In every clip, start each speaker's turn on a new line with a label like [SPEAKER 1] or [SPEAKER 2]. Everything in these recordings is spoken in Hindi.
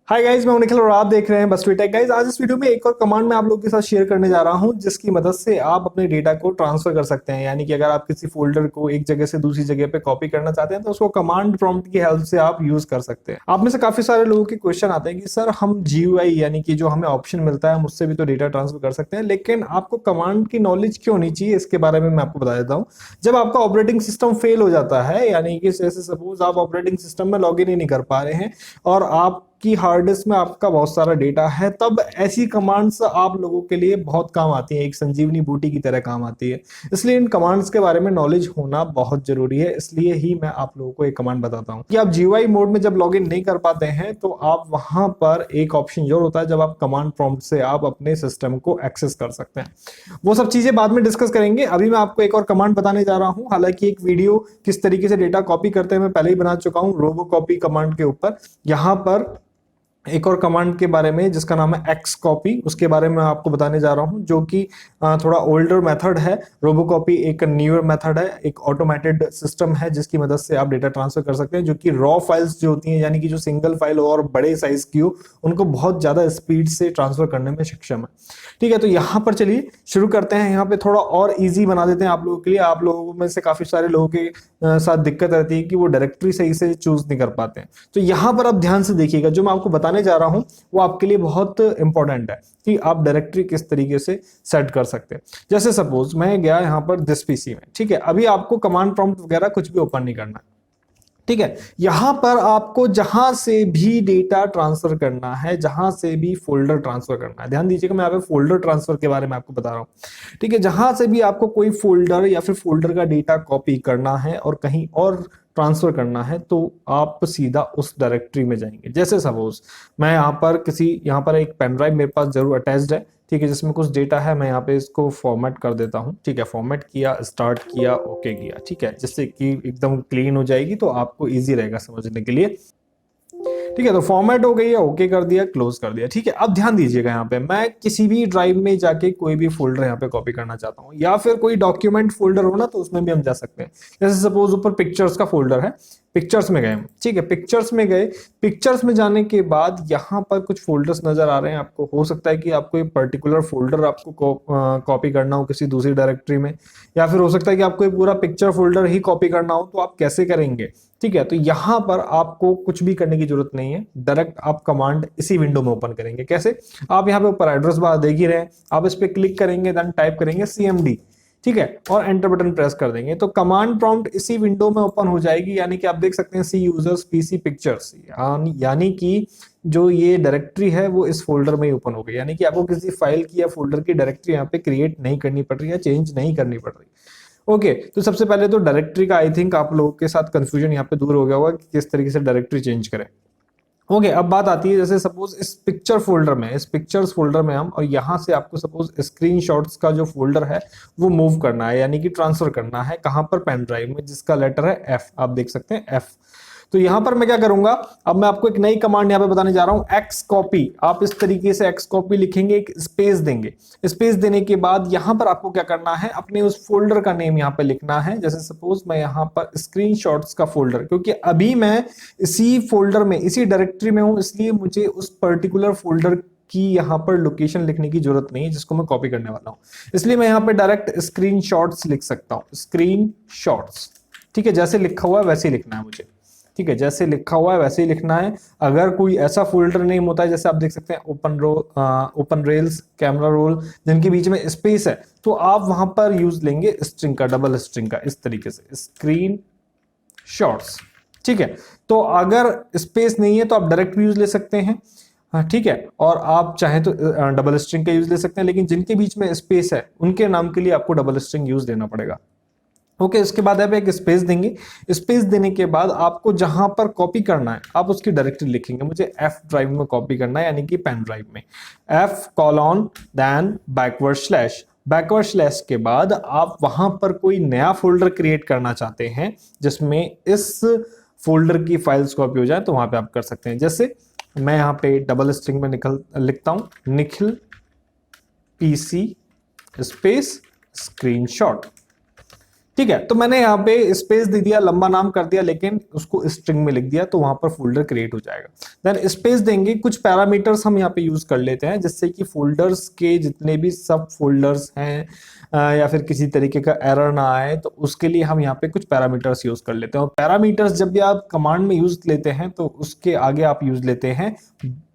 [SPEAKER 1] हाय गाइस, मैं हूं निखिल और आप देख रहे हैं बस टेक। गाइस, आज इस वीडियो में एक और कमांड मैं आप लोगों के साथ शेयर करने जा रहा हूं जिसकी मदद से आप अपने डेटा को ट्रांसफर कर सकते हैं। यानी कि अगर आप किसी फोल्डर को एक जगह से दूसरी जगह पे कॉपी करना चाहते हैं तो उसको कमांड प्रॉम्प्ट की हेल्प से आप यूज कर सकते हैं। आप में से काफी सारे लोगों के क्वेश्चन आते हैं कि सर हम जीयूआई यानी कि जो हमें ऑप्शन मिलता है हम उससे भी तो डेटा ट्रांसफर कर सकते हैं, लेकिन आपको कमांड की नॉलेज क्यों होनी चाहिए इसके बारे में मैं आपको बता देता हूँ। जब आपका ऑपरेटिंग सिस्टम फेल हो जाता है, यानी कि जैसे सपोज आप ऑपरेटिंग सिस्टम में लॉग इन ही नहीं कर पा रहे हैं और आप की हार्ड डिस्क में आपका बहुत सारा डेटा है, तब ऐसी कमांड्स आप लोगों के लिए बहुत काम आती है, एक संजीवनी बूटी की तरह काम आती है। इसलिए इन कमांड्स के बारे में नॉलेज होना बहुत जरूरी है। इसलिए ही मैं आप लोगों को एक कमांड बताता हूं कि आप जीयूआई मोड में जब लॉगिन नहीं कर पाते हैं तो आप वहां पर एक ऑप्शन जरूर होता है जब आप कमांड प्रॉम्प्ट से आप अपने सिस्टम को एक्सेस कर सकते हैं। वो सब चीजें बाद में डिस्कस करेंगे। अभी मैं आपको एक और कमांड बताने जा रहा हूं। हालांकि एक वीडियो किस तरीके से डेटा कॉपी करते हैं मैं पहले ही बना चुका हूं रोबो कॉपी कमांड के ऊपर। यहां पर एक और कमांड के बारे में जिसका नाम है एक्स कॉपी, उसके बारे में आपको बताने जा रहा हूं, जो कि थोड़ा ओल्डर मेथड है। रोबो कॉपी एक न्यूअर मेथड है, एक ऑटोमेटेड सिस्टम है जिसकी मदद से आप डेटा ट्रांसफर कर सकते हैं, जो कि रॉ फाइल्स जो होती हैं यानी कि जो सिंगल फाइल हो और बड़े साइज की हो उनको बहुत ज्यादा स्पीड से ट्रांसफर करने में सक्षम है। ठीक है, तो यहां पर चलिए शुरू करते हैं। यहाँ पे थोड़ा और इजी बना देते हैं आप लोगों के लिए। आप लोगों में से काफी सारे लोगों के साथ दिक्कत रहती है कि वो डायरेक्टरी सही से चूज नहीं कर पाते हैं। तो यहां पर आप ध्यान से देखिएगा, जो मैं आपको बताने जा रहा हूं वो आपके लिए बहुत इंपॉर्टेंट है कि आप डायरेक्टरी किस तरीके से सेट कर सकते हैं। जैसे सपोज मैं गया यहां पर दिस पीसी में, ठीक है, अभी आपको कमांड प्रॉम्प्ट वगैरह कुछ भी ओपन नहीं करना है। ठीक है, यहां पर आपको जहां से भी डेटा ट्रांसफर करना है, जहां से भी फोल्डर ट्रांसफर करना है, ध्यान दीजिएगा मैं यहाँ पे फोल्डर ट्रांसफर के बारे में आपको बता रहा हूं। ठीक है, जहां से भी आपको कोई फोल्डर या फिर फोल्डर का डेटा कॉपी करना है और कहीं और ट्रांसफर करना है तो आप सीधा उस डायरेक्टरी में जाएंगे। जैसे सपोज मैं यहाँ पर एक पेन ड्राइव मेरे पास जरूर अटैच्ड है, ठीक है, जिसमें कुछ डेटा है। मैं यहाँ पे इसको फॉर्मेट कर देता हूँ। ठीक है, फॉर्मेट किया, स्टार्ट किया, ओके किया, ठीक है, जिससे कि एकदम क्लीन हो जाएगी तो आपको इजी रहेगा समझने के लिए। ठीक है, तो फॉर्मेट हो गई है, ओके कर दिया, क्लोज कर दिया। ठीक है, अब ध्यान दीजिएगा, यहाँ पे मैं किसी भी ड्राइव में जाके कोई भी फोल्डर यहाँ पे कॉपी करना चाहता हूँ या फिर कोई डॉक्यूमेंट फोल्डर हो ना तो उसमें भी हम जा सकते हैं। जैसे सपोज ऊपर पिक्चर्स का फोल्डर है, पिक्चर्स में गए हम। ठीक है, पिक्चर्स में गए, पिक्चर्स में जाने के बाद यहाँ पर कुछ फोल्डर्स नजर आ रहे हैं आपको। हो सकता है कि आपको एक पर्टिकुलर फोल्डर आपको कॉपी करना हो किसी दूसरी डायरेक्टरी में, या फिर हो सकता है कि आपको एक पूरा पिक्चर फोल्डर ही कॉपी करना हो। तो आप कैसे करेंगे? ठीक है, तो यहां पर आपको कुछ भी करने की जरूरत नहीं है, डायरेक्ट आप कमांड इसी विंडो में ओपन करेंगे। कैसे? आप यहाँ पे ऊपर एड्रेस बार देख ही रहे हैं, आप इस पे क्लिक करेंगे, देन टाइप करेंगे CMD, ठीक है, और एंटर बटन प्रेस कर देंगे तो कमांड प्रॉम्प्ट इसी विंडो में ओपन हो जाएगी। यानी कि आप देख सकते हैं सी यूजर्स पीसी पिक्चर्स, यानी कि जो ये डायरेक्टरी है वो इस फोल्डर में ही ओपन हो गई। यानी कि आपको किसी फाइल की या फोल्डर की डायरेक्टरी यहाँ पे क्रिएट नहीं करनी पड़ रही है, चेंज नहीं करनी पड़ रही। ओके, तो सबसे पहले तो डायरेक्टरी का आई थिंक आप लोगों के साथ कंफ्यूजन यहाँ पे दूर हो गया होगा कि किस तरीके से डायरेक्टरी चेंज करें। ओके, अब बात आती है जैसे सपोज इस पिक्चर फोल्डर में, इस पिक्चर्स फोल्डर में हम, और यहां से आपको सपोज स्क्रीनशॉट्स का जो फोल्डर है वो मूव करना है, यानी कि ट्रांसफर करना है। कहां पर? पेन ड्राइव में, जिसका लेटर है F, आप देख सकते हैं F। तो यहां पर मैं क्या करूंगा, अब मैं आपको एक नई कमांड यहां पे बताने जा रहा हूं, एक्स कॉपी। आप इस तरीके से एक्स कॉपी लिखेंगे, एक स्पेस देंगे। स्पेस देने के बाद यहां पर आपको क्या करना है, अपने उस फोल्डर का नेम यहां पे लिखना है। जैसे सपोज मैं यहां पर स्क्रीनशॉट्स का फोल्डर, क्योंकि अभी मैं इसी फोल्डर में, इसी डायरेक्टरी में हूं, इसलिए मुझे उस पर्टिकुलर फोल्डर की यहां पर लोकेशन लिखने की जरूरत नहीं है जिसको मैं कॉपी करने वाला हूं। इसलिए मैं यहां पे डायरेक्ट स्क्रीनशॉट्स लिख सकता हूं, स्क्रीनशॉट्स। ठीक है, जैसे लिखा हुआ है वैसे ही लिखना है मुझे। ठीक है, जैसे लिखा हुआ है वैसे ही लिखना है। अगर कोई ऐसा फोल्डर नेम होता है, जैसे आप देख सकते हैं ओपन रेल्स, कैमरा रोल, जिनके बीच में स्पेस है, तो आप वहां पर यूज लेंगे स्ट्रिंग का, डबल स्ट्रिंग का, इस तरीके से स्क्रीन शॉट्स। ठीक है, तो अगर स्पेस नहीं है तो आप डायरेक्ट भी यूज ले सकते हैं। हाँ, ठीक है, और आप चाहें तो डबल स्ट्रिंग का यूज ले सकते हैं, लेकिन जिनके बीच में स्पेस है उनके नाम के लिए आपको डबल स्ट्रिंग यूज लेना पड़ेगा। ओके, इसके बाद आप एक स्पेस देंगे। स्पेस देने के बाद आपको जहां पर कॉपी करना है आप उसकी डायरेक्टरी लिखेंगे। मुझे F ड्राइव में कॉपी करना है, यानी कि पेन ड्राइव में। F colon then backward slash, backward slash के बाद आप वहां पर कोई नया फोल्डर क्रिएट करना चाहते हैं जिसमें इस फोल्डर की फाइल्स कॉपी हो जाए, तो वहां पे आप कर सकते हैं। जैसे मैं यहाँ पे डबल स्ट्रिंग में लिखता हूं, निखिल PC स्पेस स्क्रीनशॉट। ठीक है, तो मैंने यहाँ पे स्पेस दे दिया, लंबा नाम कर दिया, लेकिन उसको स्ट्रिंग में लिख दिया, तो वहां पर फोल्डर क्रिएट हो जाएगा। देन स्पेस देंगे, कुछ पैरामीटर्स हम यहाँ पे यूज कर लेते हैं, जिससे कि फोल्डर्स के जितने भी सब फोल्डर्स हैं या फिर किसी तरीके का एरर ना आए, तो उसके लिए हम यहाँ पे कुछ पैरामीटर्स यूज कर लेते हैं। और पैरामीटर्स जब भी आप कमांड में यूज लेते हैं तो उसके आगे आप यूज लेते हैं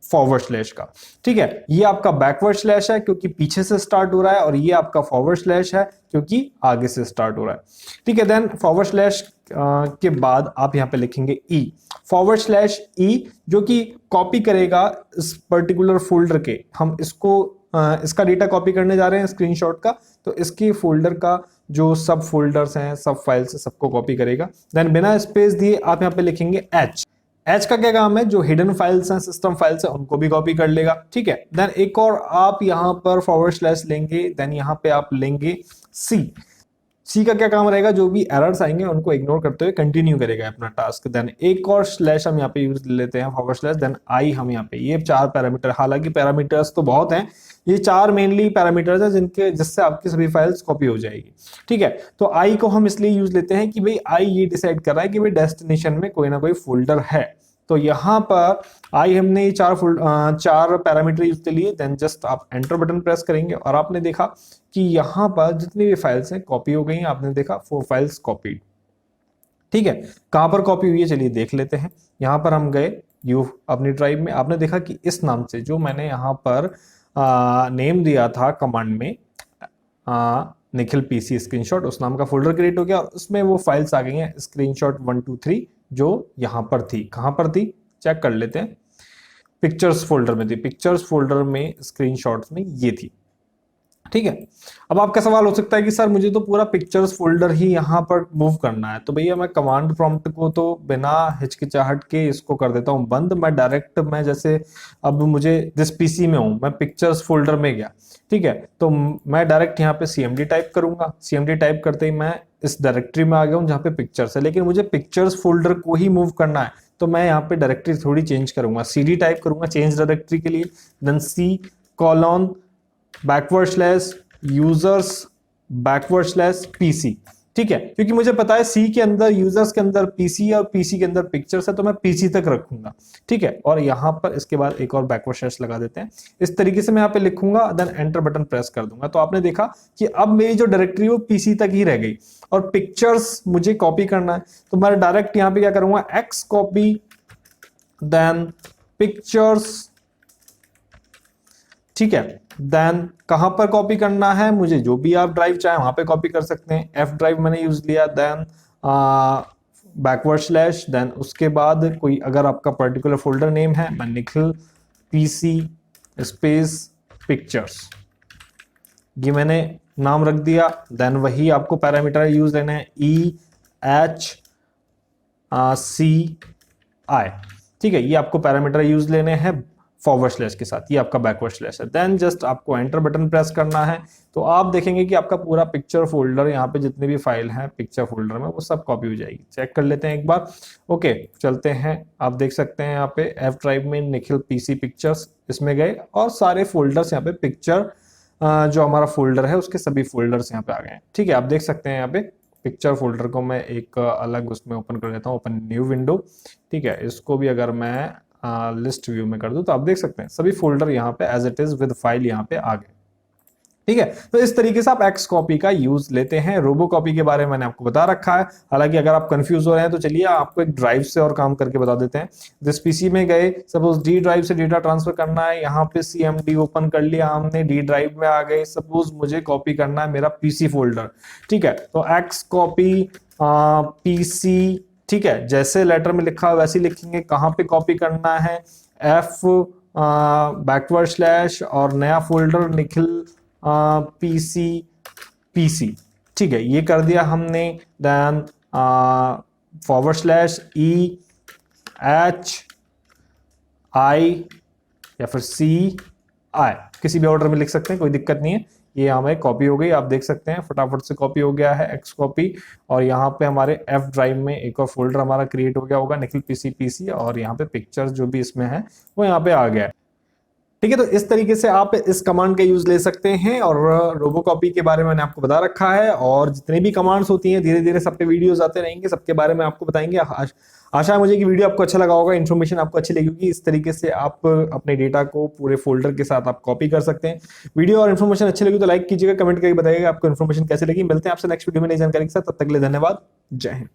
[SPEAKER 1] फॉरवर्ड स्लैश का। ठीक है, ये आपका बैकवर्ड स्लैश है क्योंकि पीछे से स्टार्ट हो रहा है, और ये आपका फॉरवर्ड स्लैश है क्योंकि आगे से स्टार्ट हो रहा है। ठीक है, देन फॉरवर्ड स्लैश के बाद आप यहां पे लिखेंगे ई, फॉरवर्ड स्लैश ई, जो कि कॉपी करेगा इस पर्टिकुलर फोल्डर के। हम इसको इसका डेटा कॉपी करने जा रहे हैं स्क्रीनशॉट का, तो इसके फोल्डर का जो सब फोल्डर्स हैं, सब फाइल्स है, सबको कॉपी करेगा। देन बिना स्पेस दिए आप यहां पे लिखेंगे एच। एच का क्या काम है, जो हिडन फाइल्स हैं, सिस्टम फाइल्स हैं, उनको भी कॉपी कर लेगा। ठीक है, देन एक और आप यहां पर फॉरवर्ड स्लैश लेंगे, देन यहां पे आप लेंगे सी। सी का क्या काम रहेगा, जो भी एरर्स आएंगे उनको इग्नोर करते हुए कंटिन्यू करेगा अपना टास्क। देन एक और स्लैश हम यहाँ पे यूज लेते हैं, फॉरवर्ड स्लैश, देन आई हम यहाँ पे, ये 4 पैरामीटर, हालांकि पैरामीटर्स तो बहुत हैं, ये 4 मेनली पैरामीटर्स हैं जिससे आपकी सभी फाइल्स कॉपी हो जाएगी। ठीक है, तो आई को हम इसलिए यूज लेते हैं कि भाई आई ये डिसाइड कर रहा है कि भाई डेस्टिनेशन में कोई ना कोई फोल्डर है, तो यहां पर आई हमने ये 4 पैरामीटर यूज के लिए। देन जस्ट आप एंटर बटन प्रेस करेंगे और आपने देखा कि यहां पर जितनी भी फाइल्स हैं कॉपी हो गई। आपने देखा 4 फाइल्स कॉपीड। ठीक है, कहां पर कॉपी हुई है चलिए देख लेते हैं। यहां पर हम गए यू अपनी ड्राइव में, आपने देखा कि इस नाम से जो मैंने यहां पर नेम दिया था कमांड में, निखिल पीसी स्क्रीनशॉट, उस नाम का फोल्डर क्रिएट हो गया और उसमें वो फाइल्स आ गई हैं स्क्रीनशॉट 1 2 3, जो यहां पर थी। कहां पर थी चेक कर लेते हैं, पिक्चर्स फोल्डर में थी, पिक्चर्स फोल्डर में स्क्रीनशॉट्स में ये थी। ठीक है, अब आपका सवाल हो सकता है कि सर मुझे तो पूरा पिक्चर्स फोल्डर ही यहां पर मूव करना है, तो भैया मैं कमांड प्रॉम्प्ट को तो बिना हिचकिचाहट के इसको कर देता हूं बंद। मैं डायरेक्ट, मैं जैसे अब मुझे जिस पीसी में हूं, मैं पिक्चर्स फोल्डर में गया, ठीक है, तो मैं डायरेक्ट यहाँ पे cmd टाइप करूंगा। cmd टाइप करते ही मैं इस डायरेक्टरी में आ गया हूं जहां पे पिक्चर्स है, लेकिन मुझे पिक्चर्स फोल्डर को ही मूव करना है, तो मैं यहाँ पे डायरेक्टरी थोड़ी चेंज करूंगा, cd टाइप करूंगा चेंज डायरेक्टरी के लिए, then c colon backward slash users backward slash PC. ठीक है, क्योंकि मुझे पता है सी के अंदर यूजर्स के अंदर पीसी और पीसी के अंदर पिक्चर्स है, तो मैं पीसी तक रखूंगा। ठीक है, और यहां पर इसके बाद एक और बैकवर्ड स्लैश लगा देते हैं। इस तरीके से मैं यहां पे लिखूंगा, देन एंटर बटन प्रेस कर दूंगा, तो आपने देखा कि अब मेरी जो डायरेक्टरी वो पीसी तक ही रह गई और पिक्चर्स मुझे कॉपी करना है, तो मैं डायरेक्ट यहां पे क्या करूंगा, एक्स कॉपी देन पिक्चर्स। ठीक है, देन कहां पर कॉपी करना है मुझे, जो भी आप ड्राइव चाहे वहां पे कॉपी कर सकते हैं। एफ ड्राइव मैंने यूज लिया, देन बैकवर्ड स्लैश, देन उसके बाद कोई अगर आपका पर्टिकुलर फोल्डर नेम है, मैं निखिल पीसी स्पेस पिक्चर्स, ये मैंने नाम रख दिया। देन वही आपको पैरामीटर यूज लेना है, ई एच सी आई। ठीक है, ये आपको पैरामीटर यूज लेने हैं फॉरवर्ड स्लैश के साथ, ये आपका बैकवर्ड स्लैश है। देन जस्ट आपको एंटर बटन प्रेस करना है, तो आप देखेंगे कि आपका पूरा पिक्चर फोल्डर, यहाँ पे जितने भी फाइल हैं पिक्चर फोल्डर में, वो सब कॉपी हो जाएगी। चेक कर लेते हैं एक बार। ओके, चलते हैं, आप देख सकते हैं यहाँ पे एफ ड्राइव में निखिल पीसी पिक्चर्स, इसमें गए और सारे फोल्डर्स यहाँ पे पिक्चर जो हमारा फोल्डर है उसके सभी फोल्डर्स यहाँ पे आ गए हैं। ठीक है, आप देख सकते हैं यहाँ पे पिक्चर फोल्डर को मैं एक अलग उसमें ओपन कर लेता हूँ, ओपन न्यू विंडो। ठीक है, इसको भी अगर मैं लिस्ट व्यू में कर दूं तो आप देख सकते हैं सभी फोल्डर यहाँ पे as it is with file यहाँ पे आ गए। ठीक है, तो इस तरीके से आप एक्स कॉपी का यूज लेते हैं। रोबो कॉपी के बारे में मैंने आपको बता रखा है, हालांकि अगर आप कंफ्यूज हो रहे हैं तो चलिए आपको एक ड्राइव से और काम करके बता देते हैं। जिस पीसी में गए, सपोज डी ड्राइव से डेटा ट्रांसफर करना है, यहाँ पे CMD ओपन कर लिया हमने, डी ड्राइव में आ गए, सपोज मुझे कॉपी करना है मेरा पीसी फोल्डर। ठीक है, तो एक्स कॉपी पीसी, ठीक है, जैसे लेटर में लिखा वैसे लिखेंगे। कहां पे कॉपी करना है, एफ बैकवर्ड स्लैश और नया फोल्डर निखिल पीसी पीसी। ठीक है, ये कर दिया हमने। Then forward slash E H I या फिर सी आई, किसी भी ऑर्डर में लिख सकते हैं, कोई दिक्कत नहीं है। ये हमें कॉपी हो गई, आप देख सकते हैं फटाफट से कॉपी हो गया है एक्स कॉपी। और यहाँ पे हमारे एफ ड्राइव में एक और फोल्डर हमारा क्रिएट हो गया होगा निखिल पीसी पीसी, और यहाँ पे पिक्चर्स जो भी इसमें है वो यहाँ पे आ गया है। ठीक है, तो इस तरीके से आप इस कमांड का यूज ले सकते हैं। और रोबोकॉपी के बारे में मैंने आपको बता रखा है, और जितनी भी कमांड्स होती हैं धीरे धीरे सब पे वीडियोस आते रहेंगे, सबके बारे में आपको बताएंगे। आशा है मुझे कि वीडियो आपको अच्छा लगा होगा, इन्फॉर्मेशन आपको अच्छी लगी होगी। इस तरीके से आप अपने डेटा को पूरे फोल्डर के साथ आप कॉपी कर सकते हैं। वीडियो और इन्फॉर्मेशन अच्छी लगी तो लाइक कीजिएगा, कमेंट करके बताइएगा आपको इन्फॉर्मेशन कैसे लगी। मिलते हैं आपसे नेक्स्ट वीडियो में नई जानकारी के साथ, तब तक के लिए धन्यवाद। जय हिंद।